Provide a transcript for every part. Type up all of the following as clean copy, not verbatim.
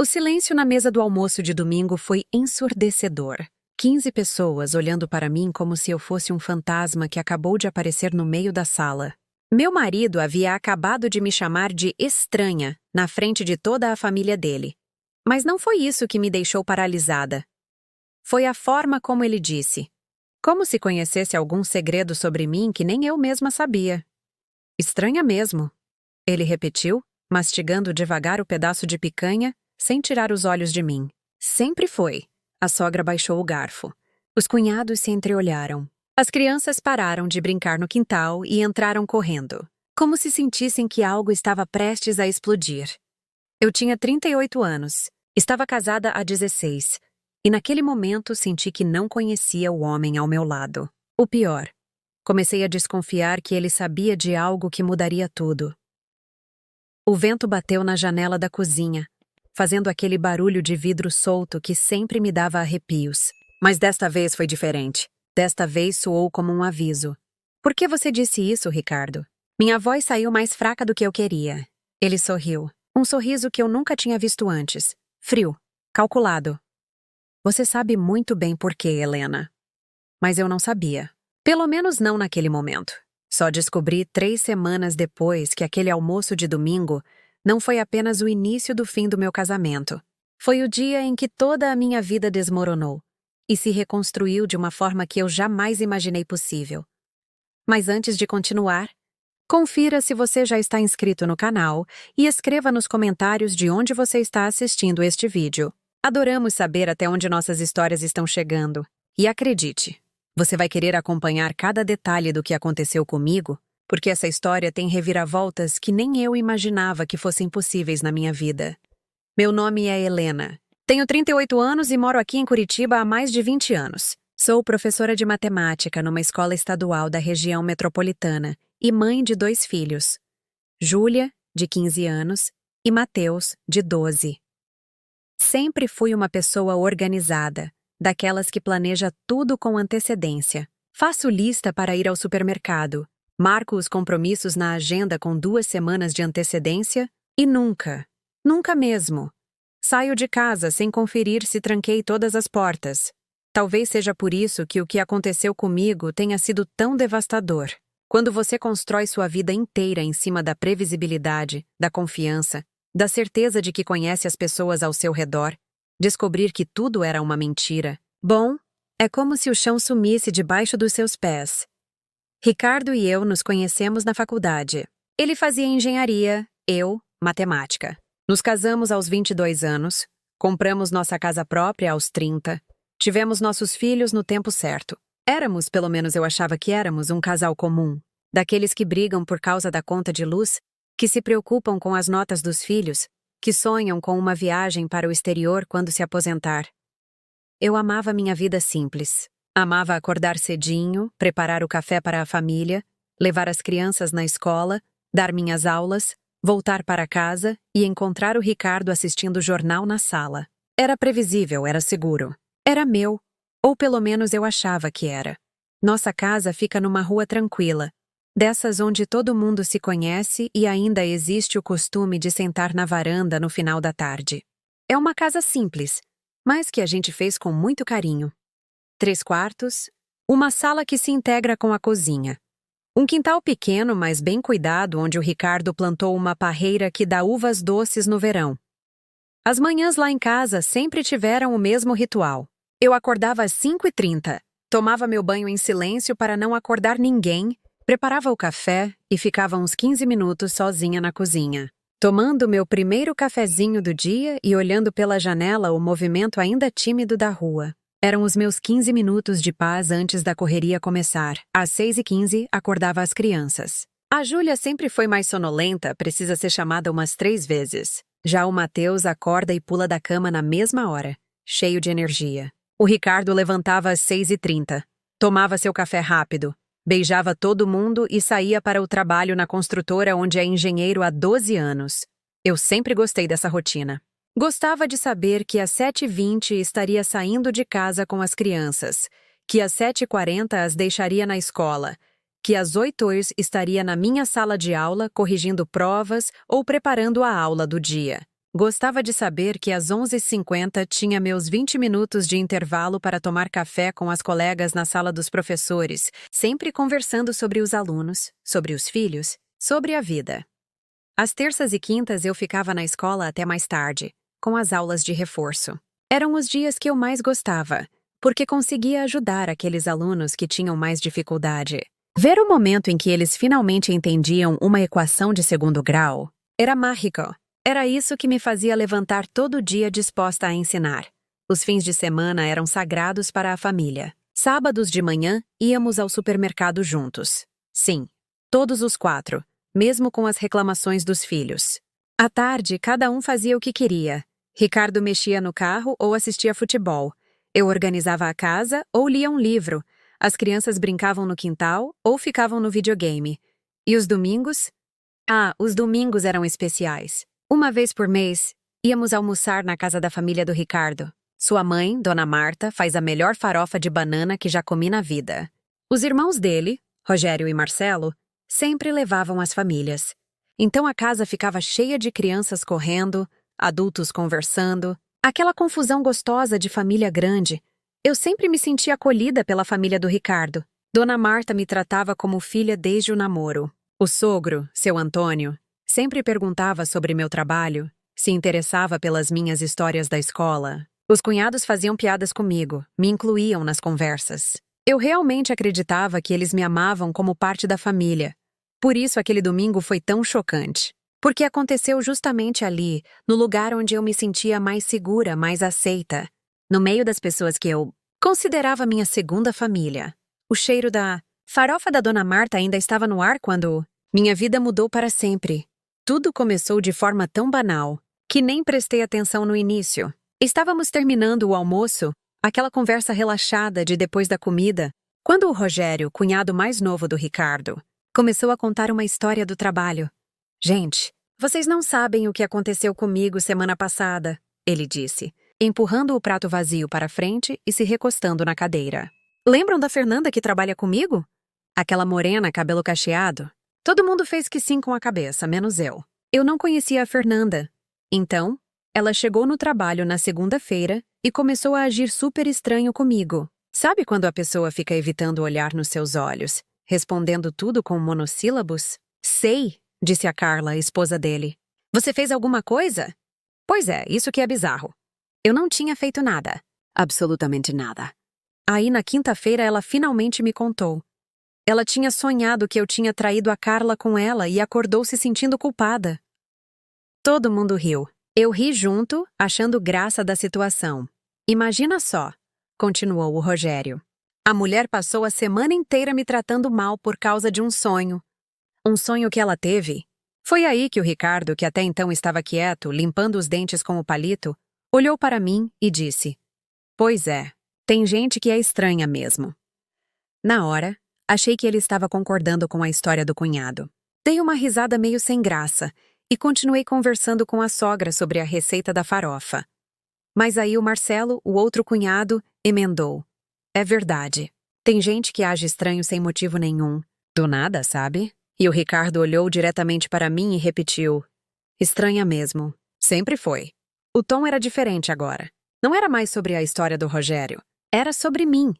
O silêncio na mesa do almoço de domingo foi ensurdecedor. 15 pessoas olhando para mim como se eu fosse um fantasma que acabou de aparecer no meio da sala. Meu marido havia acabado de me chamar de estranha na frente de toda a família dele. Mas não foi isso que me deixou paralisada. Foi a forma como ele disse. Como se conhecesse algum segredo sobre mim que nem eu mesma sabia. Estranha mesmo. Ele repetiu, mastigando devagar o pedaço de picanha, sem tirar os olhos de mim. Sempre foi. A sogra baixou o garfo. Os cunhados se entreolharam. As crianças pararam de brincar no quintal e entraram correndo, como se sentissem que algo estava prestes a explodir. Eu tinha 38 anos, estava casada há 16, e naquele momento senti que não conhecia o homem ao meu lado. O pior, comecei a desconfiar que ele sabia de algo que mudaria tudo. O vento bateu na janela da cozinha, fazendo aquele barulho de vidro solto que sempre me dava arrepios. Mas desta vez foi diferente. Desta vez soou como um aviso. Por que você disse isso, Ricardo? Minha voz saiu mais fraca do que eu queria. Ele sorriu. Um sorriso que eu nunca tinha visto antes. Frio. Calculado. Você sabe muito bem por quê, Helena. Mas eu não sabia. Pelo menos não naquele momento. Só descobri 3 semanas depois que aquele almoço de domingo não foi apenas o início do fim do meu casamento. Foi o dia em que toda a minha vida desmoronou e se reconstruiu de uma forma que eu jamais imaginei possível. Mas antes de continuar, confira se você já está inscrito no canal e escreva nos comentários de onde você está assistindo este vídeo. Adoramos saber até onde nossas histórias estão chegando. E acredite, você vai querer acompanhar cada detalhe do que aconteceu comigo, porque essa história tem reviravoltas que nem eu imaginava que fossem possíveis na minha vida. Meu nome é Helena. Tenho 38 anos e moro aqui em Curitiba há mais de 20 anos. Sou professora de matemática numa escola estadual da região metropolitana e mãe de 2 filhos, Júlia, de 15 anos, e Mateus, de 12. Sempre fui uma pessoa organizada, daquelas que planeja tudo com antecedência. Faço lista para ir ao supermercado, marco os compromissos na agenda com 2 semanas de antecedência e nunca mesmo, saio de casa sem conferir se tranquei todas as portas. Talvez seja por isso que o que aconteceu comigo tenha sido tão devastador. Quando você constrói sua vida inteira em cima da previsibilidade, da confiança, da certeza de que conhece as pessoas ao seu redor, descobrir que tudo era uma mentira. Bom, é como se o chão sumisse debaixo dos seus pés. Ricardo e eu nos conhecemos na faculdade. Ele fazia engenharia, eu, matemática. Nos casamos aos 22 anos, compramos nossa casa própria aos 30, tivemos nossos filhos no tempo certo. Éramos, pelo menos eu achava que éramos, um casal comum, daqueles que brigam por causa da conta de luz, que se preocupam com as notas dos filhos, que sonham com uma viagem para o exterior quando se aposentar. Eu amava minha vida simples. Amava acordar cedinho, preparar o café para a família, levar as crianças na escola, dar minhas aulas, voltar para casa e encontrar o Ricardo assistindo o jornal na sala. Era previsível, era seguro. Era meu, ou pelo menos eu achava que era. Nossa casa fica numa rua tranquila, dessas onde todo mundo se conhece e ainda existe o costume de sentar na varanda no final da tarde. É uma casa simples, mas que a gente fez com muito carinho. 3 quartos, uma sala que se integra com a cozinha. Um quintal pequeno, mas bem cuidado, onde o Ricardo plantou uma parreira que dá uvas doces no verão. As manhãs lá em casa sempre tiveram o mesmo ritual. Eu acordava às 5h30, tomava meu banho em silêncio para não acordar ninguém, preparava o café e ficava uns 15 minutos sozinha na cozinha, tomando meu primeiro cafezinho do dia e olhando pela janela o movimento ainda tímido da rua. Eram os meus 15 minutos de paz antes da correria começar. Às 6h15, acordava as crianças. A Júlia sempre foi mais sonolenta, precisa ser chamada umas 3 vezes. Já o Mateus acorda e pula da cama na mesma hora, cheio de energia. O Ricardo levantava às 6h30, tomava seu café rápido, beijava todo mundo e saía para o trabalho na construtora onde é engenheiro há 12 anos. Eu sempre gostei dessa rotina. Gostava de saber que às 7h20 estaria saindo de casa com as crianças, que às 7h40 as deixaria na escola, que às 8h estaria na minha sala de aula corrigindo provas ou preparando a aula do dia. Gostava de saber que às 11h50 tinha meus 20 minutos de intervalo para tomar café com as colegas na sala dos professores, sempre conversando sobre os alunos, sobre os filhos, sobre a vida. Às terças e quintas eu ficava na escola até mais tarde, com as aulas de reforço. Eram os dias que eu mais gostava, porque conseguia ajudar aqueles alunos que tinham mais dificuldade. Ver o momento em que eles finalmente entendiam uma equação de segundo grau era mágico. Era isso que me fazia levantar todo dia disposta a ensinar. Os fins de semana eram sagrados para a família. Sábados de manhã, íamos ao supermercado juntos. Sim, todos os 4, mesmo com as reclamações dos filhos. À tarde, cada um fazia o que queria. Ricardo mexia no carro ou assistia futebol. Eu organizava a casa ou lia um livro. As crianças brincavam no quintal ou ficavam no videogame. E os domingos? Os domingos eram especiais. Uma vez por mês, íamos almoçar na casa da família do Ricardo. Sua mãe, Dona Marta, faz a melhor farofa de banana que já comi na vida. Os irmãos dele, Rogério e Marcelo, sempre levavam as famílias. Então a casa ficava cheia de crianças correndo, adultos conversando, aquela confusão gostosa de família grande. Eu sempre me sentia acolhida pela família do Ricardo. Dona Marta me tratava como filha desde o namoro. O sogro, seu Antônio, sempre perguntava sobre meu trabalho, se interessava pelas minhas histórias da escola. Os cunhados faziam piadas comigo, me incluíam nas conversas. Eu realmente acreditava que eles me amavam como parte da família. Por isso aquele domingo foi tão chocante. Porque aconteceu justamente ali, no lugar onde eu me sentia mais segura, mais aceita. No meio das pessoas que eu considerava minha segunda família. O cheiro da farofa da Dona Marta ainda estava no ar quando minha vida mudou para sempre. Tudo começou de forma tão banal, que nem prestei atenção no início. Estávamos terminando o almoço, aquela conversa relaxada de depois da comida, quando o Rogério, cunhado mais novo do Ricardo, começou a contar uma história do trabalho. Gente, vocês não sabem o que aconteceu comigo semana passada, ele disse, empurrando o prato vazio para frente e se recostando na cadeira. Lembram da Fernanda que trabalha comigo? Aquela morena, cabelo cacheado? Todo mundo fez que sim com a cabeça, menos eu. Eu não conhecia a Fernanda. Então, ela chegou no trabalho na segunda-feira e começou a agir super estranho comigo. Sabe quando a pessoa fica evitando olhar nos seus olhos, respondendo tudo com monossílabos? Sei, disse a Carla, a esposa dele. Você fez alguma coisa? Pois é, isso que é bizarro. Eu não tinha feito nada. Absolutamente nada. Aí na quinta-feira ela finalmente me contou. Ela tinha sonhado que eu tinha traído a Carla com ela e acordou se sentindo culpada. Todo mundo riu. Eu ri junto, achando graça da situação. Imagina só, continuou o Rogério. A mulher passou a semana inteira me tratando mal por causa de um sonho. Um sonho que ela teve. Foi aí que o Ricardo, que até então estava quieto, limpando os dentes com o palito, olhou para mim e disse: Pois é, tem gente que é estranha mesmo. Na hora, achei que ele estava concordando com a história do cunhado. Dei uma risada meio sem graça e continuei conversando com a sogra sobre a receita da farofa. Mas aí o Marcelo, o outro cunhado, emendou. É verdade. Tem gente que age estranho sem motivo nenhum. Do nada, sabe? E o Ricardo olhou diretamente para mim e repetiu. Estranha mesmo. Sempre foi. O tom era diferente agora. Não era mais sobre a história do Rogério. Era sobre mim.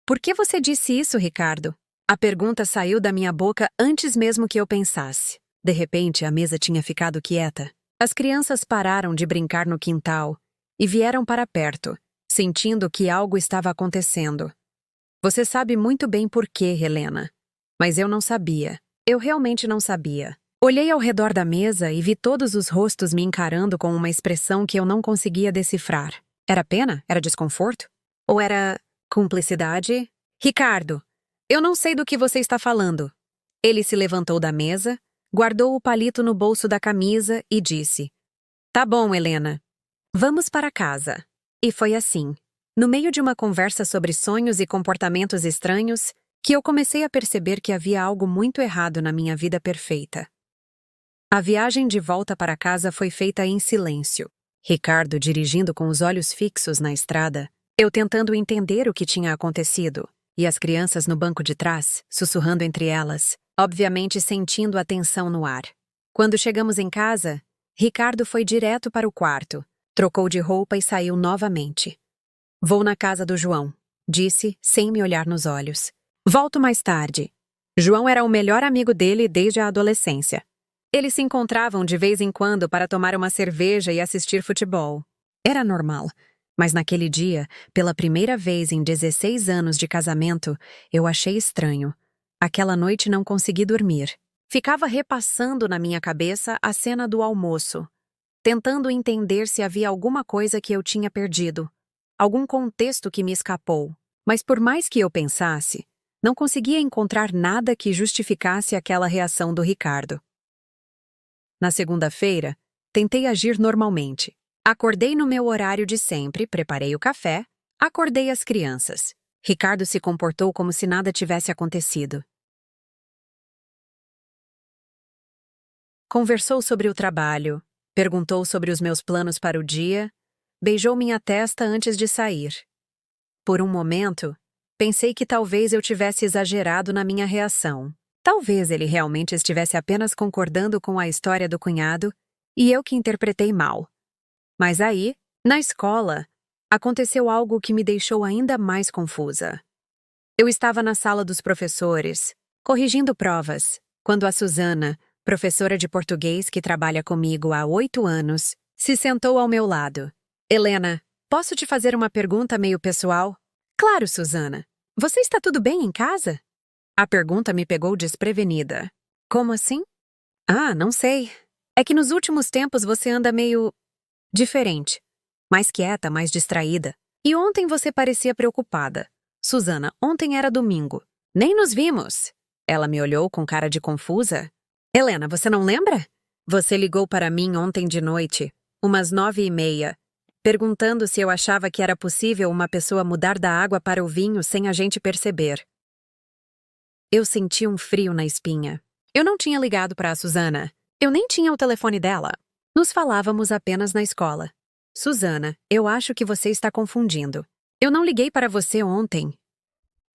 Por que você disse isso, Ricardo? A pergunta saiu da minha boca antes mesmo que eu pensasse. De repente, a mesa tinha ficado quieta. As crianças pararam de brincar no quintal e vieram para perto, sentindo que algo estava acontecendo. Você sabe muito bem por quê, Helena. Mas eu não sabia. Eu realmente não sabia. Olhei ao redor da mesa e vi todos os rostos me encarando com uma expressão que eu não conseguia decifrar. Era pena? Era desconforto? Ou era cumplicidade? Ricardo, eu não sei do que você está falando. Ele se levantou da mesa, guardou o palito no bolso da camisa e disse: Tá bom, Helena. Vamos para casa. E foi assim, no meio de uma conversa sobre sonhos e comportamentos estranhos, que eu comecei a perceber que havia algo muito errado na minha vida perfeita. A viagem de volta para casa foi feita em silêncio. Ricardo dirigindo com os olhos fixos na estrada, eu tentando entender o que tinha acontecido, e as crianças no banco de trás, sussurrando entre elas, obviamente sentindo a tensão no ar. Quando chegamos em casa, Ricardo foi direto para o quarto, trocou de roupa e saiu novamente. Vou na casa do João, disse, sem me olhar nos olhos. Volto mais tarde. João era o melhor amigo dele desde a adolescência. Eles se encontravam de vez em quando para tomar uma cerveja e assistir futebol. Era normal, mas naquele dia, pela primeira vez em 16 anos de casamento, eu achei estranho. Aquela noite não consegui dormir. Ficava repassando na minha cabeça a cena do almoço, tentando entender se havia alguma coisa que eu tinha perdido, algum contexto que me escapou. Mas por mais que eu pensasse, não conseguia encontrar nada que justificasse aquela reação do Ricardo. Na segunda-feira, tentei agir normalmente. Acordei no meu horário de sempre, preparei o café, acordei as crianças. Ricardo se comportou como se nada tivesse acontecido. Conversou sobre o trabalho, perguntou sobre os meus planos para o dia, beijou minha testa antes de sair. Por um momento, pensei que talvez eu tivesse exagerado na minha reação. Talvez ele realmente estivesse apenas concordando com a história do cunhado e eu que interpretei mal. Mas aí, na escola, aconteceu algo que me deixou ainda mais confusa. Eu estava na sala dos professores, corrigindo provas, quando a Susana, professora de português que trabalha comigo há 8 anos, se sentou ao meu lado. Helena, posso te fazer uma pergunta meio pessoal? Claro, Susana. Você está tudo bem em casa? A pergunta me pegou desprevenida. Como assim? Ah, não sei. É que nos últimos tempos você anda meio diferente. Mais quieta, mais distraída. E ontem você parecia preocupada. Susana, ontem era domingo. Nem nos vimos. Ela me olhou com cara de confusa. Helena, você não lembra? Você ligou para mim ontem de noite, umas 9h30, perguntando se eu achava que era possível uma pessoa mudar da água para o vinho sem a gente perceber. Eu senti um frio na espinha. Eu não tinha ligado para a Susana. Eu nem tinha o telefone dela. Nos falávamos apenas na escola. Susana, eu acho que você está confundindo. Eu não liguei para você ontem.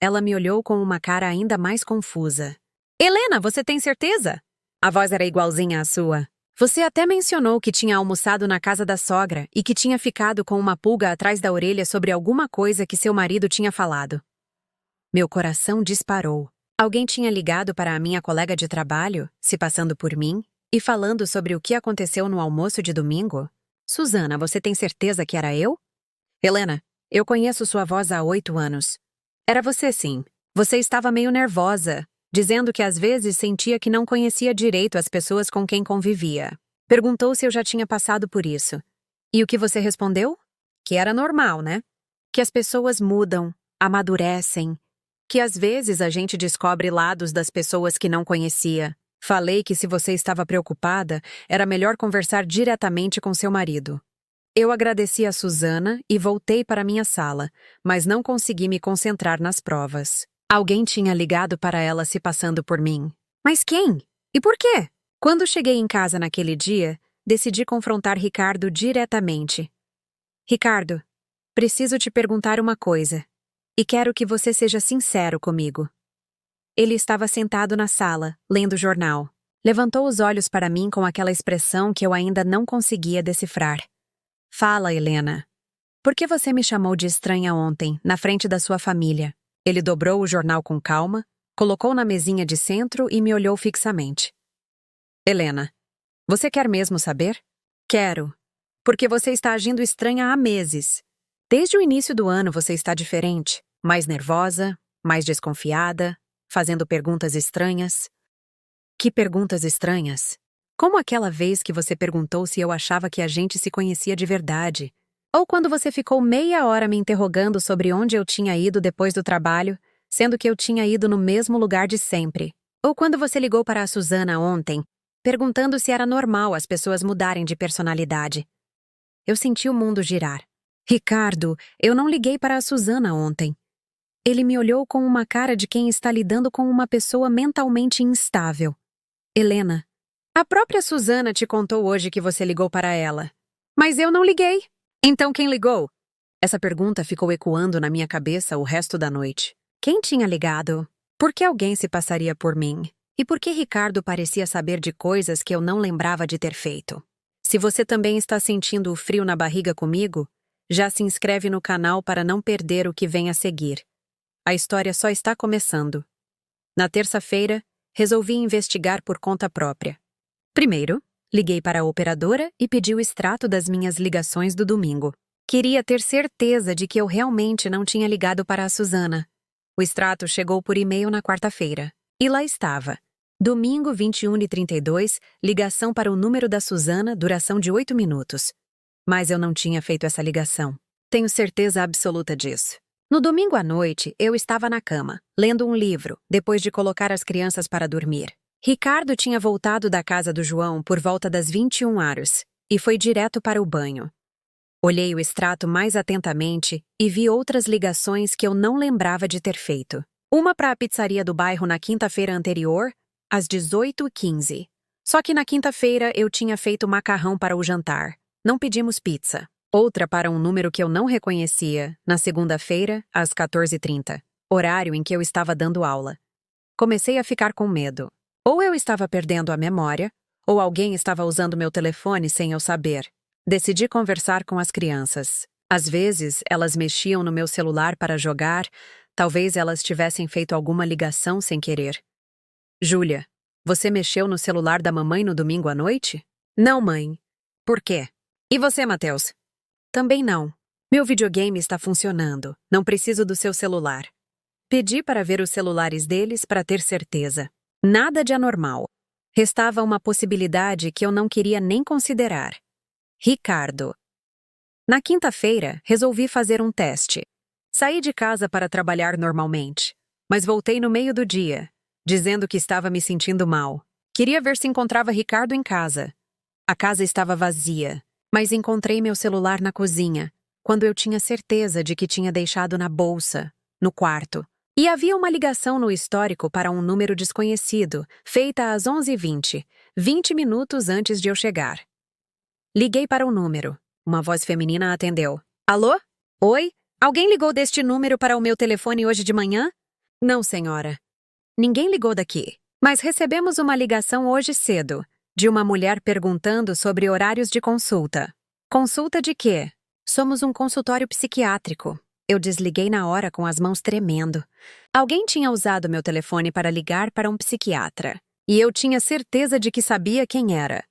Ela me olhou com uma cara ainda mais confusa. Helena, você tem certeza? A voz era igualzinha à sua. Você até mencionou que tinha almoçado na casa da sogra e que tinha ficado com uma pulga atrás da orelha sobre alguma coisa que seu marido tinha falado. Meu coração disparou. Alguém tinha ligado para a minha colega de trabalho, se passando por mim, e falando sobre o que aconteceu no almoço de domingo? Susana, você tem certeza que era eu? Helena, eu conheço sua voz há 8 anos. Era você sim. Você estava meio nervosa, dizendo que às vezes sentia que não conhecia direito as pessoas com quem convivia. Perguntou se eu já tinha passado por isso. E o que você respondeu? Que era normal, né? Que as pessoas mudam, amadurecem, que às vezes a gente descobre lados das pessoas que não conhecia. Falei que se você estava preocupada, era melhor conversar diretamente com seu marido. Eu agradeci a Susana e voltei para minha sala, mas não consegui me concentrar nas provas. Alguém tinha ligado para ela se passando por mim. Mas quem? E por quê? Quando cheguei em casa naquele dia, decidi confrontar Ricardo diretamente. Ricardo, preciso te perguntar uma coisa. E quero que você seja sincero comigo. Ele estava sentado na sala, lendo o jornal. Levantou os olhos para mim com aquela expressão que eu ainda não conseguia decifrar. Fala, Helena. Por que você me chamou de estranha ontem, na frente da sua família? Ele dobrou o jornal com calma, colocou na mesinha de centro e me olhou fixamente. Helena, você quer mesmo saber? Quero. Porque você está agindo estranha há meses. Desde o início do ano você está diferente, mais nervosa, mais desconfiada, fazendo perguntas estranhas. Que perguntas estranhas? Como aquela vez que você perguntou se eu achava que a gente se conhecia de verdade. Ou quando você ficou meia hora me interrogando sobre onde eu tinha ido depois do trabalho, sendo que eu tinha ido no mesmo lugar de sempre. Ou quando você ligou para a Susana ontem, perguntando se era normal as pessoas mudarem de personalidade. Eu senti o mundo girar. Ricardo, eu não liguei para a Susana ontem. Ele me olhou com uma cara de quem está lidando com uma pessoa mentalmente instável. Helena, a própria Susana te contou hoje que você ligou para ela. Mas eu não liguei. Então quem ligou? Essa pergunta ficou ecoando na minha cabeça o resto da noite. Quem tinha ligado? Por que alguém se passaria por mim? E por que Ricardo parecia saber de coisas que eu não lembrava de ter feito? Se você também está sentindo o frio na barriga comigo, já se inscreve no canal para não perder o que vem a seguir. A história só está começando. Na terça-feira, resolvi investigar por conta própria. Primeiro, liguei para a operadora e pedi o extrato das minhas ligações do domingo. Queria ter certeza de que eu realmente não tinha ligado para a Suzana. O extrato chegou por e-mail na quarta-feira. E lá estava. Domingo 21h32, ligação para o número da Suzana, duração de 8 minutos. Mas eu não tinha feito essa ligação. Tenho certeza absoluta disso. No domingo à noite, eu estava na cama, lendo um livro, depois de colocar as crianças para dormir. Ricardo tinha voltado da casa do João por volta das 21h e foi direto para o banho. Olhei o extrato mais atentamente e vi outras ligações que eu não lembrava de ter feito. Uma para a pizzaria do bairro na quinta-feira anterior, às 18h15. Só que na quinta-feira eu tinha feito macarrão para o jantar. Não pedimos pizza. Outra para um número que eu não reconhecia, na segunda-feira, às 14h30, horário em que eu estava dando aula. Comecei a ficar com medo. Ou eu estava perdendo a memória, ou alguém estava usando meu telefone sem eu saber. Decidi conversar com as crianças. Às vezes, elas mexiam no meu celular para jogar, talvez elas tivessem feito alguma ligação sem querer. Júlia, você mexeu no celular da mamãe no domingo à noite? Não, mãe. Por quê? E você, Matheus? Também não. Meu videogame está funcionando. Não preciso do seu celular. Pedi para ver os celulares deles para ter certeza. Nada de anormal. Restava uma possibilidade que eu não queria nem considerar. Ricardo. Na quinta-feira, resolvi fazer um teste. Saí de casa para trabalhar normalmente, mas voltei no meio do dia, dizendo que estava me sentindo mal. Queria ver se encontrava Ricardo em casa. A casa estava vazia, mas encontrei meu celular na cozinha, quando eu tinha certeza de que tinha deixado na bolsa, no quarto. E havia uma ligação no histórico para um número desconhecido, feita às 11h20, 20 minutos antes de eu chegar. Liguei para o número. Uma voz feminina atendeu. Alô? Oi? Alguém ligou deste número para o meu telefone hoje de manhã? Não, senhora. Ninguém ligou daqui. Mas recebemos uma ligação hoje cedo, de uma mulher perguntando sobre horários de consulta. Consulta de quê? Somos um consultório psiquiátrico. Eu desliguei na hora com as mãos tremendo. Alguém tinha usado meu telefone para ligar para um psiquiatra. E eu tinha certeza de que sabia quem era.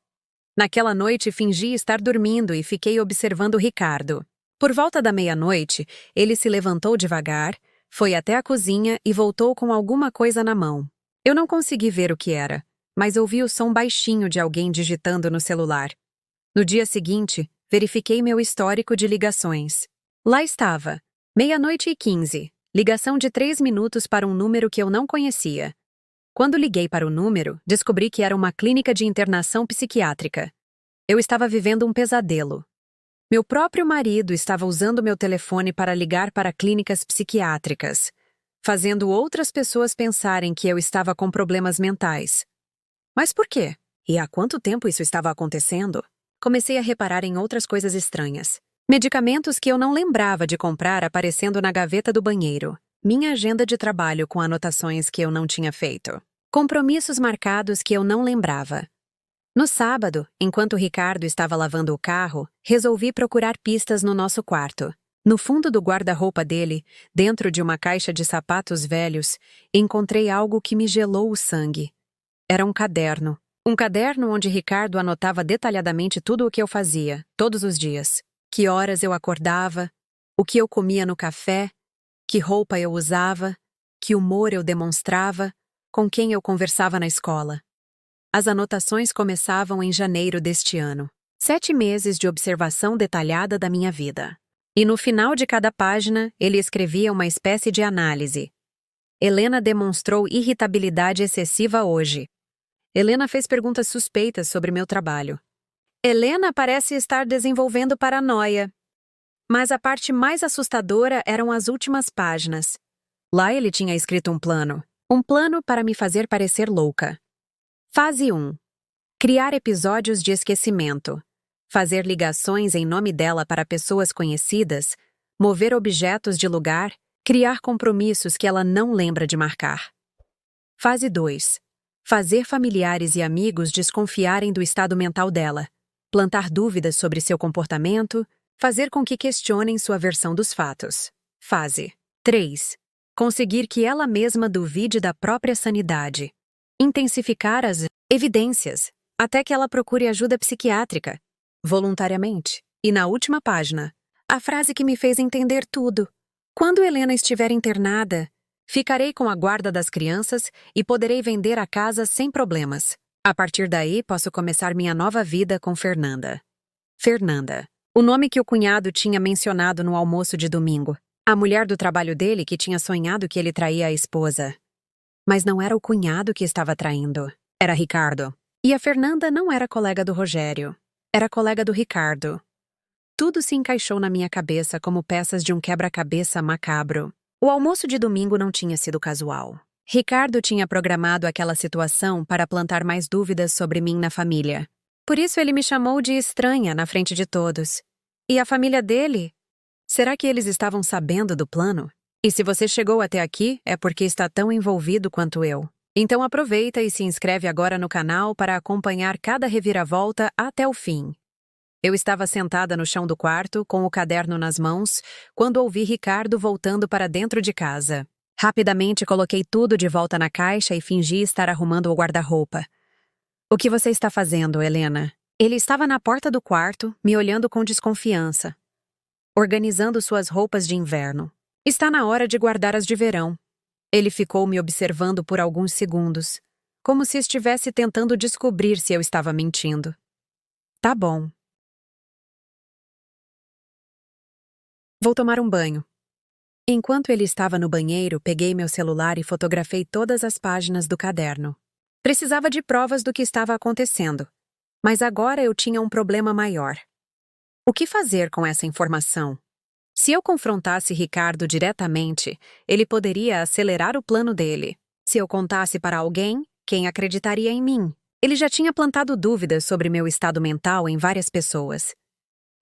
Naquela noite fingi estar dormindo e fiquei observando Ricardo. Por volta da meia-noite, ele se levantou devagar, foi até a cozinha e voltou com alguma coisa na mão. Eu não consegui ver o que era, mas ouvi o som baixinho de alguém digitando no celular. No dia seguinte, verifiquei meu histórico de ligações. Lá estava, 00h15, ligação de 3 minutos para um número que eu não conhecia. Quando liguei para o número, descobri que era uma clínica de internação psiquiátrica. Eu estava vivendo um pesadelo. Meu próprio marido estava usando meu telefone para ligar para clínicas psiquiátricas, fazendo outras pessoas pensarem que eu estava com problemas mentais. Mas por quê? E há quanto tempo isso estava acontecendo? Comecei a reparar em outras coisas estranhas. Medicamentos que eu não lembrava de comprar aparecendo na gaveta do banheiro. Minha agenda de trabalho com anotações que eu não tinha feito. Compromissos marcados que eu não lembrava. No sábado, enquanto Ricardo estava lavando o carro, resolvi procurar pistas no nosso quarto. No fundo do guarda-roupa dele, dentro de uma caixa de sapatos velhos, encontrei algo que me gelou o sangue. Era um caderno. Um caderno onde Ricardo anotava detalhadamente tudo o que eu fazia, todos os dias. Que horas eu acordava, o que eu comia no café, que roupa eu usava, que humor eu demonstrava, com quem eu conversava na escola. As anotações começavam em janeiro deste ano. 7 meses de observação detalhada da minha vida. E no final de cada página, ele escrevia uma espécie de análise. Helena demonstrou irritabilidade excessiva hoje. Helena fez perguntas suspeitas sobre meu trabalho. Helena parece estar desenvolvendo paranoia. Mas a parte mais assustadora eram as últimas páginas. Lá ele tinha escrito um plano. Um plano para me fazer parecer louca. Fase 1. Criar episódios de esquecimento. Fazer ligações em nome dela para pessoas conhecidas. Mover objetos de lugar. Criar compromissos que ela não lembra de marcar. Fase 2. Fazer familiares e amigos desconfiarem do estado mental dela. plantar dúvidas sobre seu comportamento, fazer com que questionem sua versão dos fatos. Fase 3. Conseguir que ela mesma duvide da própria sanidade. Intensificar as evidências, até que ela procure ajuda psiquiátrica, voluntariamente. E na última página, a frase que me fez entender tudo. Quando Helena estiver internada, ficarei com a guarda das crianças e poderei vender a casa sem problemas. A partir daí, posso começar minha nova vida com Fernanda. Fernanda. O nome que o cunhado tinha mencionado no almoço de domingo. A mulher do trabalho dele que tinha sonhado que ele traía a esposa. Mas não era o cunhado que estava traindo. Era Ricardo. E a Fernanda não era colega do Rogério. Era colega do Ricardo. Tudo se encaixou na minha cabeça como peças de um quebra-cabeça macabro. O almoço de domingo não tinha sido casual. Ricardo tinha programado aquela situação para plantar mais dúvidas sobre mim na família. Por isso ele me chamou de estranha na frente de todos. E a família dele? Será que eles estavam sabendo do plano? E se você chegou até aqui, é porque está tão envolvido quanto eu. Então aproveita e se inscreve agora no canal para acompanhar cada reviravolta até o fim. Eu estava sentada no chão do quarto, com o caderno nas mãos, quando ouvi Ricardo voltando para dentro de casa. Rapidamente coloquei tudo de volta na caixa e fingi estar arrumando o guarda-roupa. O que você está fazendo, Helena? Ele estava na porta do quarto, me olhando com desconfiança. Organizando suas roupas de inverno. Está na hora de guardar as de verão. Ele ficou me observando por alguns segundos, como se estivesse tentando descobrir se eu estava mentindo. Tá bom. Vou tomar um banho. Enquanto ele estava no banheiro, peguei meu celular e fotografei todas as páginas do caderno. Precisava de provas do que estava acontecendo, mas agora eu tinha um problema maior. O que fazer com essa informação? Se eu confrontasse Ricardo diretamente, ele poderia acelerar o plano dele. Se eu contasse para alguém, quem acreditaria em mim? Ele já tinha plantado dúvidas sobre meu estado mental em várias pessoas.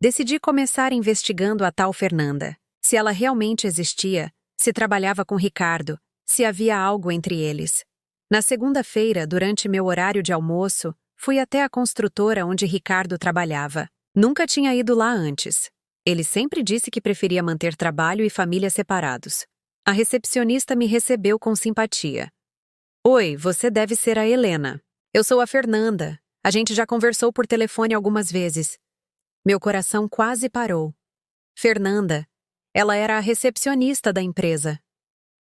Decidi começar investigando a tal Fernanda. Se ela realmente existia, se trabalhava com Ricardo, se havia algo entre eles. Na segunda-feira, durante meu horário de almoço, fui até a construtora onde Ricardo trabalhava. Nunca tinha ido lá antes. Ele sempre disse que preferia manter trabalho e família separados. A recepcionista me recebeu com simpatia. Oi, você deve ser a Helena. Eu sou a Fernanda. A gente já conversou por telefone algumas vezes. Meu coração quase parou. Fernanda. Ela era a recepcionista da empresa.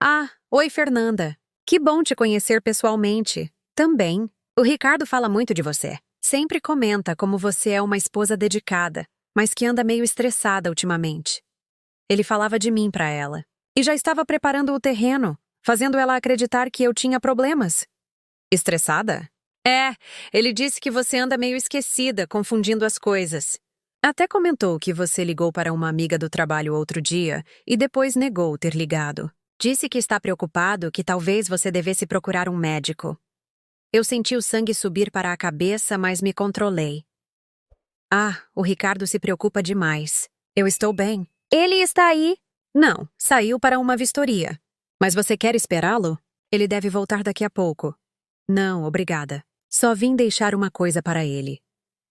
Ah, oi, Fernanda. Que bom te conhecer pessoalmente. Também. O Ricardo fala muito de você. Sempre comenta como você é uma esposa dedicada, mas que anda meio estressada ultimamente. Ele falava de mim para ela. E já estava preparando o terreno, fazendo ela acreditar que eu tinha problemas. Estressada? É, ele disse que você anda meio esquecida, confundindo as coisas. Até comentou que você ligou para uma amiga do trabalho outro dia e depois negou ter ligado. Disse que está preocupado que talvez você devesse procurar um médico. Eu senti o sangue subir para a cabeça, mas me controlei. Ah, o Ricardo se preocupa demais. Eu estou bem. Ele está aí? Não, saiu para uma vistoria. Mas você quer esperá-lo? Ele deve voltar daqui a pouco. Não, obrigada. Só vim deixar uma coisa para ele.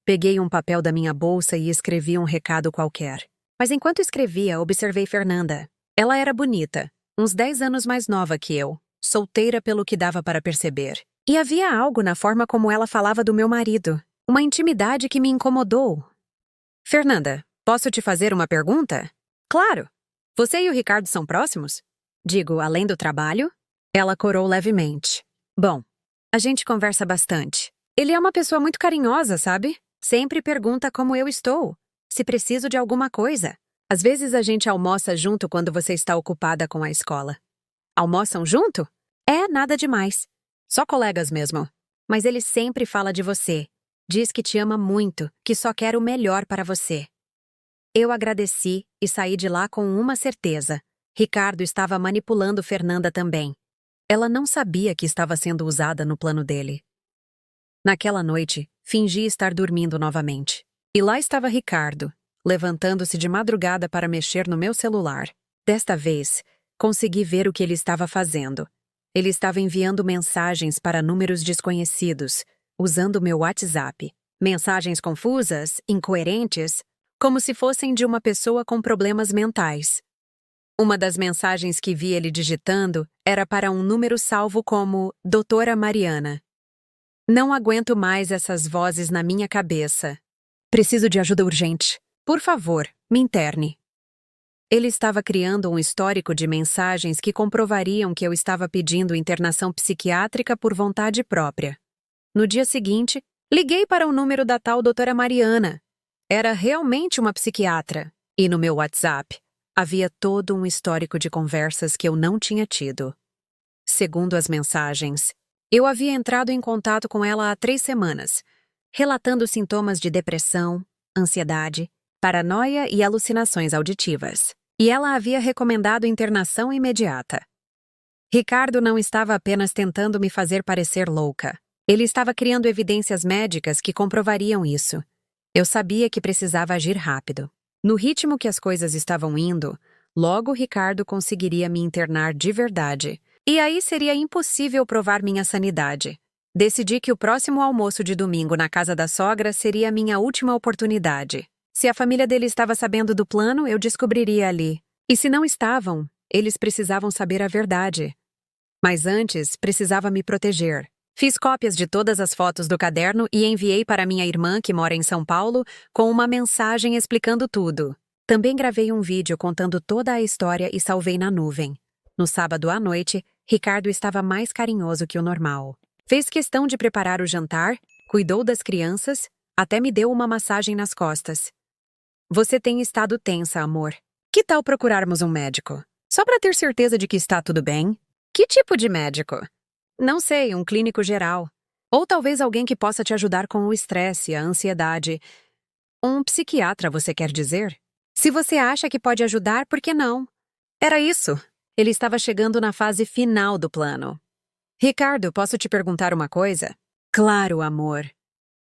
Peguei um papel da minha bolsa e escrevi um recado qualquer. Mas enquanto escrevia, observei Fernanda. Ela era bonita, uns 10 anos mais nova que eu, solteira pelo que dava para perceber. E havia algo na forma como ela falava do meu marido, uma intimidade que me incomodou. Fernanda, posso te fazer uma pergunta? Claro. Você e o Ricardo são próximos? Digo, além do trabalho? Ela corou levemente. Bom, a gente conversa bastante. Ele é uma pessoa muito carinhosa, sabe? Sempre pergunta como eu estou, se preciso de alguma coisa. Às vezes a gente almoça junto quando você está ocupada com a escola. Almoçam junto? É, nada demais. Só colegas mesmo. Mas ele sempre fala de você. Diz que te ama muito, que só quer o melhor para você. Eu agradeci e saí de lá com uma certeza. Ricardo estava manipulando Fernanda também. Ela não sabia que estava sendo usada no plano dele. Naquela noite, fingi estar dormindo novamente. E lá estava Ricardo, levantando-se de madrugada para mexer no meu celular. Desta vez, consegui ver o que ele estava fazendo. Ele estava enviando mensagens para números desconhecidos, usando meu WhatsApp. Mensagens confusas, incoerentes, como se fossem de uma pessoa com problemas mentais. Uma das mensagens que vi ele digitando era para um número salvo como Doutora Mariana. Não aguento mais essas vozes na minha cabeça. Preciso de ajuda urgente. Por favor, me interne. Ele estava criando um histórico de mensagens que comprovariam que eu estava pedindo internação psiquiátrica por vontade própria. No dia seguinte, liguei para o número da tal doutora Mariana. Era realmente uma psiquiatra. E no meu WhatsApp, havia todo um histórico de conversas que eu não tinha tido. Segundo as mensagens, eu havia entrado em contato com ela há 3 semanas, relatando sintomas de depressão, ansiedade, paranoia e alucinações auditivas. E ela havia recomendado internação imediata. Ricardo não estava apenas tentando me fazer parecer louca. Ele estava criando evidências médicas que comprovariam isso. Eu sabia que precisava agir rápido. No ritmo que as coisas estavam indo, logo Ricardo conseguiria me internar de verdade. E aí seria impossível provar minha sanidade. Decidi que o próximo almoço de domingo na casa da sogra seria a minha última oportunidade. Se a família dele estava sabendo do plano, eu descobriria ali. E se não estavam, eles precisavam saber a verdade. Mas antes, precisava me proteger. Fiz cópias de todas as fotos do caderno e enviei para minha irmã, que mora em São Paulo, com uma mensagem explicando tudo. Também gravei um vídeo contando toda a história e salvei na nuvem. No sábado à noite, Ricardo estava mais carinhoso que o normal. Fez questão de preparar o jantar, cuidou das crianças, até me deu uma massagem nas costas. Você tem estado tensa, amor. Que tal procurarmos um médico? Só para ter certeza de que está tudo bem? Que tipo de médico? Não sei, um clínico geral. Ou talvez alguém que possa te ajudar com o estresse, a ansiedade. Um psiquiatra, você quer dizer? Se você acha que pode ajudar, por que não? Era isso. Ele estava chegando na fase final do plano. Ricardo, posso te perguntar uma coisa? Claro, amor.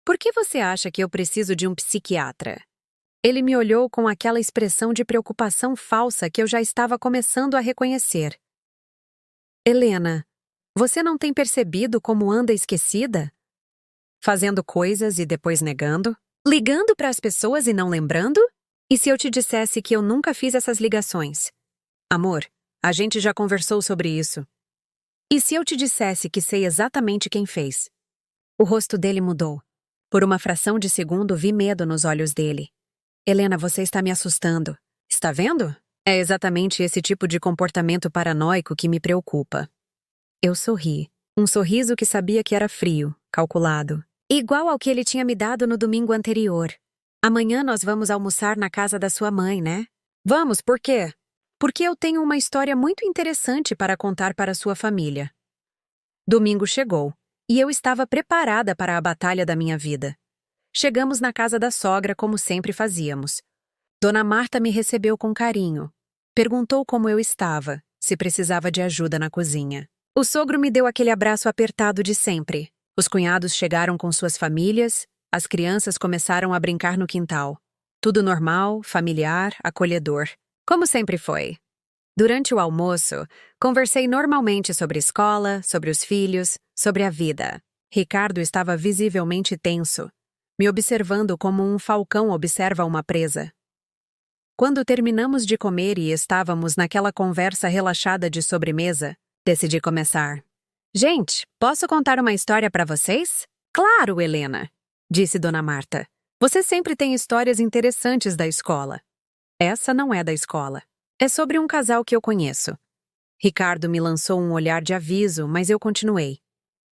Por que você acha que eu preciso de um psiquiatra? Ele me olhou com aquela expressão de preocupação falsa que eu já estava começando a reconhecer. Helena, você não tem percebido como anda esquecida? Fazendo coisas e depois negando? Ligando para as pessoas e não lembrando? E se eu te dissesse que eu nunca fiz essas ligações? Amor, a gente já conversou sobre isso. E se eu te dissesse que sei exatamente quem fez? O rosto dele mudou. Por uma fração de segundo vi medo nos olhos dele. Helena, você está me assustando. Está vendo? É exatamente esse tipo de comportamento paranoico que me preocupa. Eu sorri. Um sorriso que sabia que era frio, calculado. Igual ao que ele tinha me dado no domingo anterior. Amanhã nós vamos almoçar na casa da sua mãe, né? Vamos, por quê? Porque eu tenho uma história muito interessante para contar para sua família. Domingo chegou, e eu estava preparada para a batalha da minha vida. Chegamos na casa da sogra como sempre fazíamos. Dona Marta me recebeu com carinho. Perguntou como eu estava, se precisava de ajuda na cozinha. O sogro me deu aquele abraço apertado de sempre. Os cunhados chegaram com suas famílias, as crianças começaram a brincar no quintal. Tudo normal, familiar, acolhedor. Como sempre foi. Durante o almoço, conversei normalmente sobre escola, sobre os filhos, sobre a vida. Ricardo estava visivelmente tenso, me observando como um falcão observa uma presa. Quando terminamos de comer e estávamos naquela conversa relaxada de sobremesa, decidi começar. Gente, posso contar uma história para vocês? Claro, Helena, disse Dona Marta. Você sempre tem histórias interessantes da escola. Essa não é da escola. É sobre um casal que eu conheço. Ricardo me lançou um olhar de aviso, mas eu continuei.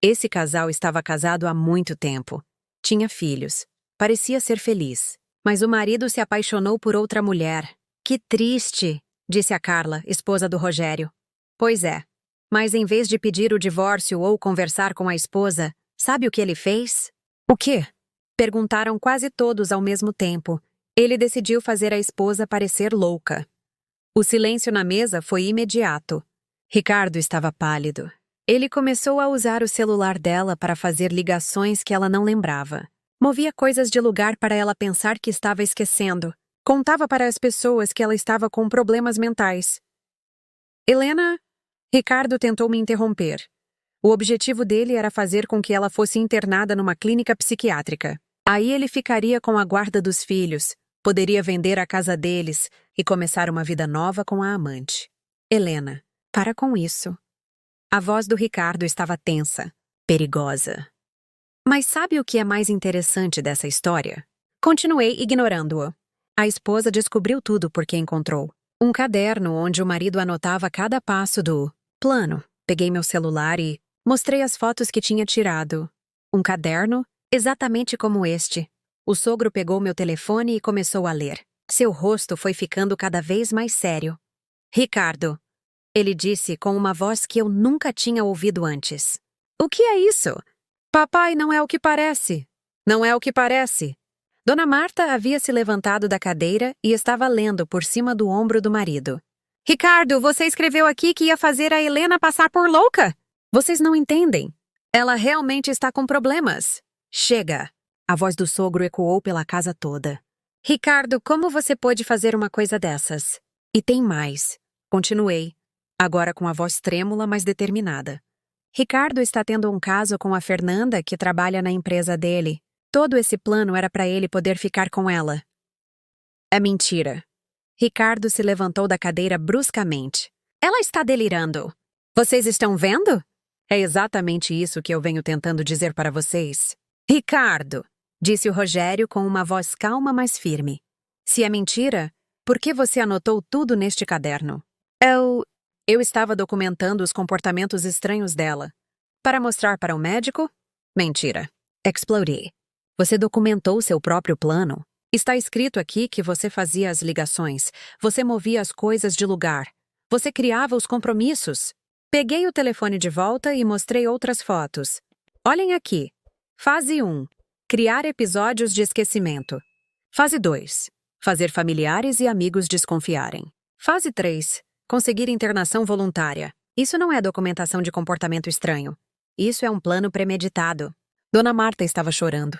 Esse casal estava casado há muito tempo. Tinha filhos. Parecia ser feliz. Mas o marido se apaixonou por outra mulher. Que triste, disse a Carla, esposa do Rogério. Pois é. Mas em vez de pedir o divórcio ou conversar com a esposa, sabe o que ele fez? O quê? Perguntaram quase todos ao mesmo tempo. Ele decidiu fazer a esposa parecer louca. O silêncio na mesa foi imediato. Ricardo estava pálido. Ele começou a usar o celular dela para fazer ligações que ela não lembrava. Movia coisas de lugar para ela pensar que estava esquecendo. Contava para as pessoas que ela estava com problemas mentais. Helena? Ricardo tentou me interromper. O objetivo dele era fazer com que ela fosse internada numa clínica psiquiátrica. Aí ele ficaria com a guarda dos filhos, poderia vender a casa deles e começar uma vida nova com a amante. Helena, para com isso. A voz do Ricardo estava tensa, perigosa. Mas sabe o que é mais interessante dessa história? Continuei ignorando-o. A esposa descobriu tudo porque encontrou um caderno onde o marido anotava cada passo do plano. Peguei meu celular e mostrei as fotos que tinha tirado. Um caderno exatamente como este. O sogro pegou meu telefone e começou a ler. Seu rosto foi ficando cada vez mais sério. Ricardo, ele disse com uma voz que eu nunca tinha ouvido antes. O que é isso? Papai, não é o que parece. Não é o que parece. Dona Marta havia se levantado da cadeira e estava lendo por cima do ombro do marido. Ricardo, você escreveu aqui que ia fazer a Helena passar por louca? Vocês não entendem. Ela realmente está com problemas. Chega! A voz do sogro ecoou pela casa toda. Ricardo, como você pôde fazer uma coisa dessas? E tem mais. Continuei, agora com a voz trêmula, mas determinada. Ricardo está tendo um caso com a Fernanda, que trabalha na empresa dele. Todo esse plano era para ele poder ficar com ela. É mentira. Ricardo se levantou da cadeira bruscamente. Ela está delirando. Vocês estão vendo? É exatamente isso que eu venho tentando dizer para vocês. Ricardo, disse o Rogério com uma voz calma, mas firme. Se é mentira, por que você anotou tudo neste caderno? Eu estava documentando os comportamentos estranhos dela. Para mostrar para o médico? Mentira. Explodi. Você documentou seu próprio plano? Está escrito aqui que você fazia as ligações, você movia as coisas de lugar, você criava os compromissos. Peguei o telefone de volta e mostrei outras fotos. Olhem aqui. Fase 1. Criar episódios de esquecimento. Fase 2. Fazer familiares e amigos desconfiarem. Fase 3. Conseguir internação voluntária. Isso não é documentação de comportamento estranho. Isso é um plano premeditado. Dona Marta estava chorando.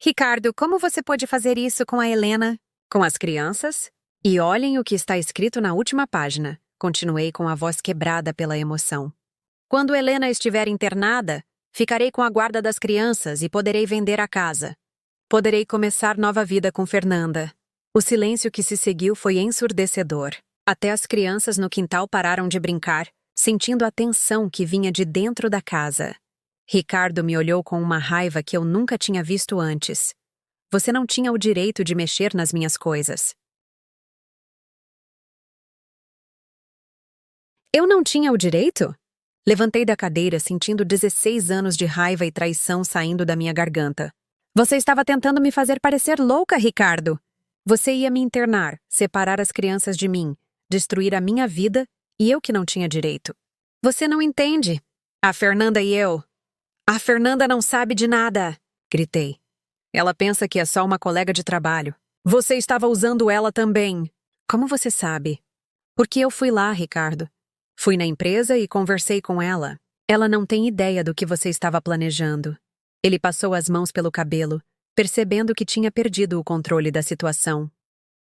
Ricardo, como você pôde fazer isso com a Helena? Com as crianças? E olhem o que está escrito na última página. Continuei com a voz quebrada pela emoção. Quando Helena estiver internada, ficarei com a guarda das crianças e poderei vender a casa. Poderei começar nova vida com Fernanda. O silêncio que se seguiu foi ensurdecedor. Até as crianças no quintal pararam de brincar, sentindo a tensão que vinha de dentro da casa. Ricardo me olhou com uma raiva que eu nunca tinha visto antes. Você não tinha o direito de mexer nas minhas coisas. Eu não tinha o direito? Levantei da cadeira, sentindo 16 anos de raiva e traição saindo da minha garganta. Você estava tentando me fazer parecer louca, Ricardo. Você ia me internar, separar as crianças de mim, destruir a minha vida e eu que não tinha direito. Você não entende. A Fernanda e eu. A Fernanda não sabe de nada, gritei. Ela pensa que é só uma colega de trabalho. Você estava usando ela também. Como você sabe? Porque eu fui lá, Ricardo. Fui na empresa e conversei com ela. Ela não tem ideia do que você estava planejando. Ele passou as mãos pelo cabelo, percebendo que tinha perdido o controle da situação.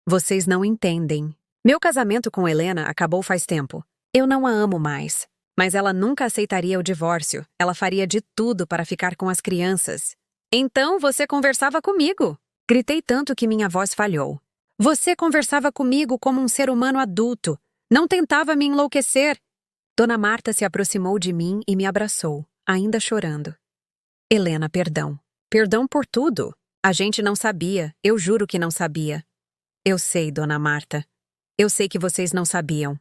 Vocês não entendem. Meu casamento com Helena acabou faz tempo. Eu não a amo mais. Mas ela nunca aceitaria o divórcio. Ela faria de tudo para ficar com as crianças. Então você conversava comigo. Gritei tanto que minha voz falhou. Você conversava comigo como um ser humano adulto. Não tentava me enlouquecer. Dona Marta se aproximou de mim e me abraçou, ainda chorando. Helena, perdão. Perdão por tudo. A gente não sabia. Eu juro que não sabia. Eu sei, Dona Marta. Eu sei que vocês não sabiam.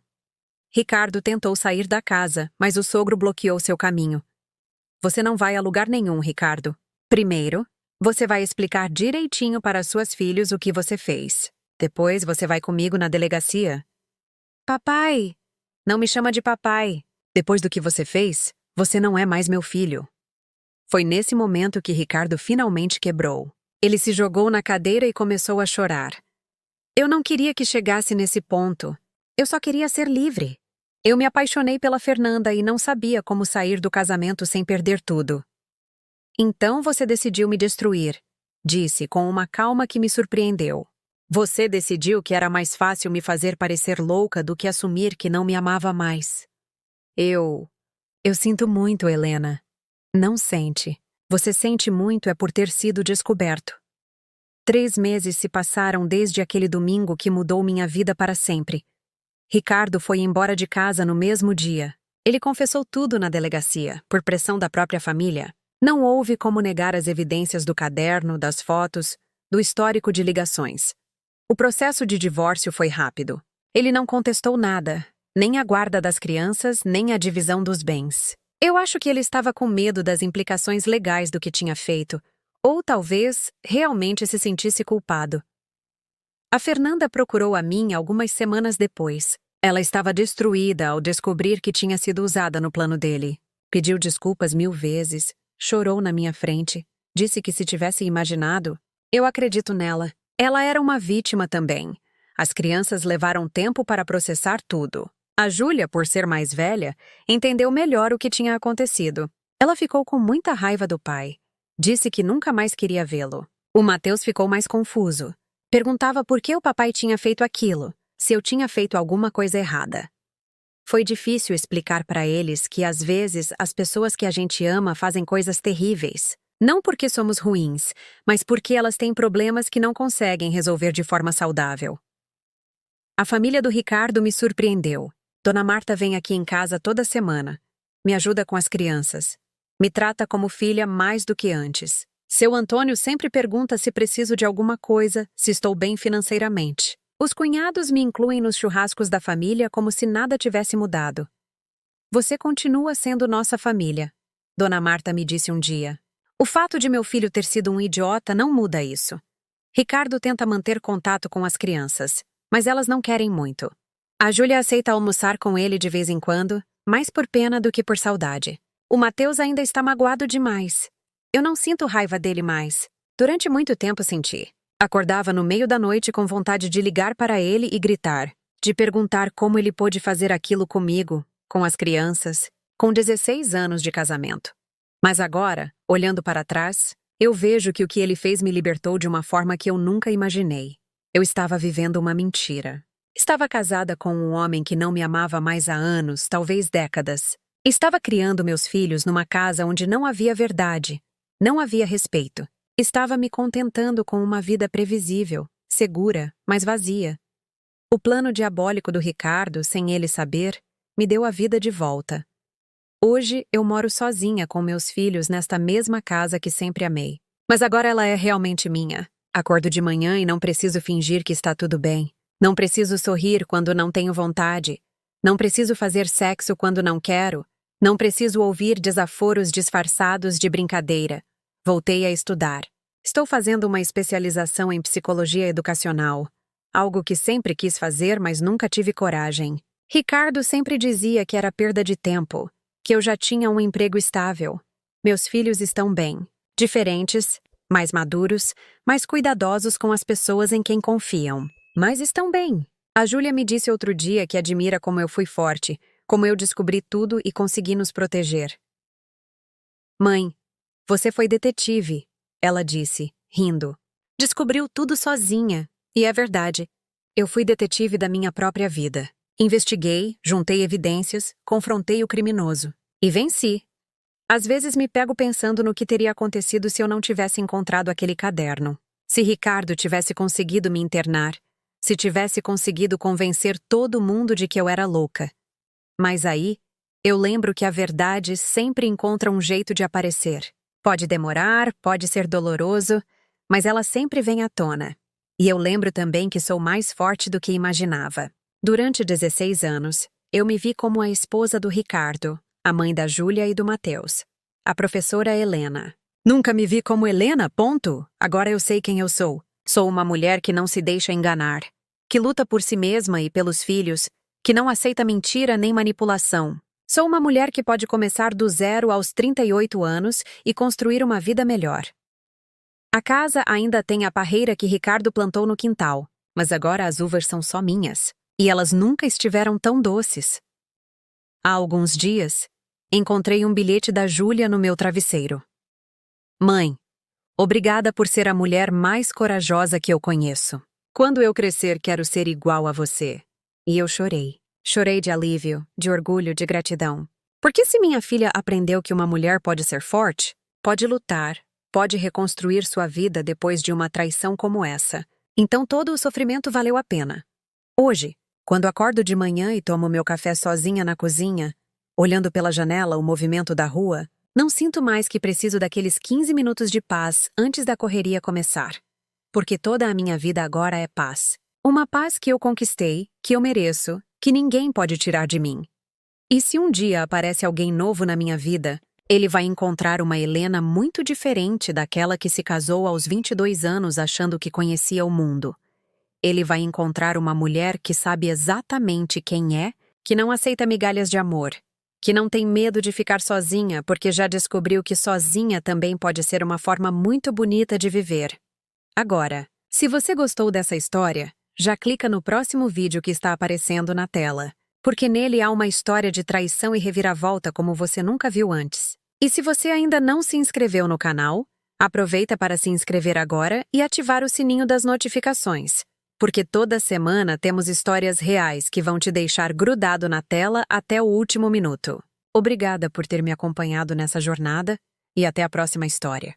Ricardo tentou sair da casa, mas o sogro bloqueou seu caminho. Você não vai a lugar nenhum, Ricardo. Primeiro, você vai explicar direitinho para suas filhos o que você fez. Depois você vai comigo na delegacia. Papai! Não me chama de papai. Depois do que você fez, você não é mais meu filho. Foi nesse momento que Ricardo finalmente quebrou. Ele se jogou na cadeira e começou a chorar. Eu não queria que chegasse nesse ponto. Eu só queria ser livre. Eu me apaixonei pela Fernanda e não sabia como sair do casamento sem perder tudo. Então você decidiu me destruir, disse com uma calma que me surpreendeu. Você decidiu que era mais fácil me fazer parecer louca do que assumir que não me amava mais. Eu sinto muito, Helena. Não sente. Você sente muito é por ter sido descoberto. 3 meses se passaram desde aquele domingo que mudou minha vida para sempre. Ricardo foi embora de casa no mesmo dia. Ele confessou tudo na delegacia, por pressão da própria família. Não houve como negar as evidências do caderno, das fotos, do histórico de ligações. O processo de divórcio foi rápido. Ele não contestou nada, nem a guarda das crianças, nem a divisão dos bens. Eu acho que ele estava com medo das implicações legais do que tinha feito, ou talvez realmente se sentisse culpado. A Fernanda procurou a mim algumas semanas depois. Ela estava destruída ao descobrir que tinha sido usada no plano dele. Pediu desculpas 1000 vezes, chorou na minha frente, disse que se tivesse imaginado, eu acredito nela. Ela era uma vítima também. As crianças levaram tempo para processar tudo. A Júlia, por ser mais velha, entendeu melhor o que tinha acontecido. Ela ficou com muita raiva do pai. Disse que nunca mais queria vê-lo. O Mateus ficou mais confuso. Perguntava por que o papai tinha feito aquilo, se eu tinha feito alguma coisa errada. Foi difícil explicar para eles que, às vezes, as pessoas que a gente ama fazem coisas terríveis. Não porque somos ruins, mas porque elas têm problemas que não conseguem resolver de forma saudável. A família do Ricardo me surpreendeu. Dona Marta vem aqui em casa toda semana. Me ajuda com as crianças. Me trata como filha mais do que antes. Seu Antônio sempre pergunta se preciso de alguma coisa, se estou bem financeiramente. Os cunhados me incluem nos churrascos da família como se nada tivesse mudado. Você continua sendo nossa família, Dona Marta me disse um dia. O fato de meu filho ter sido um idiota não muda isso. Ricardo tenta manter contato com as crianças, mas elas não querem muito. A Júlia aceita almoçar com ele de vez em quando, mais por pena do que por saudade. O Mateus ainda está magoado demais. Eu não sinto raiva dele mais. Durante muito tempo senti. Acordava no meio da noite com vontade de ligar para ele e gritar, de perguntar como ele pôde fazer aquilo comigo, com as crianças, com 16 anos de casamento. Mas agora, olhando para trás, eu vejo que o que ele fez me libertou de uma forma que eu nunca imaginei. Eu estava vivendo uma mentira. Estava casada com um homem que não me amava mais há anos, talvez décadas. Estava criando meus filhos numa casa onde não havia verdade, não havia respeito. Estava me contentando com uma vida previsível, segura, mas vazia. O plano diabólico do Ricardo, sem ele saber, me deu a vida de volta. Hoje eu moro sozinha com meus filhos nesta mesma casa que sempre amei. Mas agora ela é realmente minha. Acordo de manhã e não preciso fingir que está tudo bem. Não preciso sorrir quando não tenho vontade. Não preciso fazer sexo quando não quero. Não preciso ouvir desaforos disfarçados de brincadeira. Voltei a estudar. Estou fazendo uma especialização em psicologia educacional. Algo que sempre quis fazer, mas nunca tive coragem. Ricardo sempre dizia que era perda de tempo, que eu já tinha um emprego estável. Meus filhos estão bem. Diferentes, mais maduros, mais cuidadosos com as pessoas em quem confiam. Mas estão bem. A Júlia me disse outro dia que admira como eu fui forte, como eu descobri tudo e consegui nos proteger. Mãe, você foi detetive, ela disse, rindo. Descobriu tudo sozinha. E é verdade. Eu fui detetive da minha própria vida. Investiguei, juntei evidências, confrontei o criminoso. E venci. Às vezes me pego pensando no que teria acontecido se eu não tivesse encontrado aquele caderno. Se Ricardo tivesse conseguido me internar. Se tivesse conseguido convencer todo mundo de que eu era louca. Mas aí, eu lembro que a verdade sempre encontra um jeito de aparecer. Pode demorar, pode ser doloroso, mas ela sempre vem à tona. E eu lembro também que sou mais forte do que imaginava. Durante 16 anos, eu me vi como a esposa do Ricardo, a mãe da Júlia e do Mateus. A professora Helena. Nunca me vi como Helena, ponto. Agora eu sei quem eu sou. Sou uma mulher que não se deixa enganar, que luta por si mesma e pelos filhos, que não aceita mentira nem manipulação. Sou uma mulher que pode começar do 0 aos 38 anos e construir uma vida melhor. A casa ainda tem a parreira que Ricardo plantou no quintal, mas agora as uvas são só minhas, e elas nunca estiveram tão doces. Há alguns dias, encontrei um bilhete da Júlia no meu travesseiro. Mãe, obrigada por ser a mulher mais corajosa que eu conheço. Quando eu crescer, quero ser igual a você. E eu chorei. Chorei de alívio, de orgulho, de gratidão. Porque se minha filha aprendeu que uma mulher pode ser forte, pode lutar, pode reconstruir sua vida depois de uma traição como essa. Então todo o sofrimento valeu a pena. Hoje, quando acordo de manhã e tomo meu café sozinha na cozinha, olhando pela janela o movimento da rua, não sinto mais que preciso daqueles 15 minutos de paz antes da correria começar. Porque toda a minha vida agora é paz. Uma paz que eu conquistei, que eu mereço, que ninguém pode tirar de mim. E se um dia aparece alguém novo na minha vida, ele vai encontrar uma Helena muito diferente daquela que se casou aos 22 anos achando que conhecia o mundo. Ele vai encontrar uma mulher que sabe exatamente quem é, que não aceita migalhas de amor, que não tem medo de ficar sozinha porque já descobriu que sozinha também pode ser uma forma muito bonita de viver. Agora, se você gostou dessa história, já clica no próximo vídeo que está aparecendo na tela, porque nele há uma história de traição e reviravolta como você nunca viu antes. E se você ainda não se inscreveu no canal, aproveita para se inscrever agora e ativar o sininho das notificações, porque toda semana temos histórias reais que vão te deixar grudado na tela até o último minuto. Obrigada por ter me acompanhado nessa jornada e até a próxima história.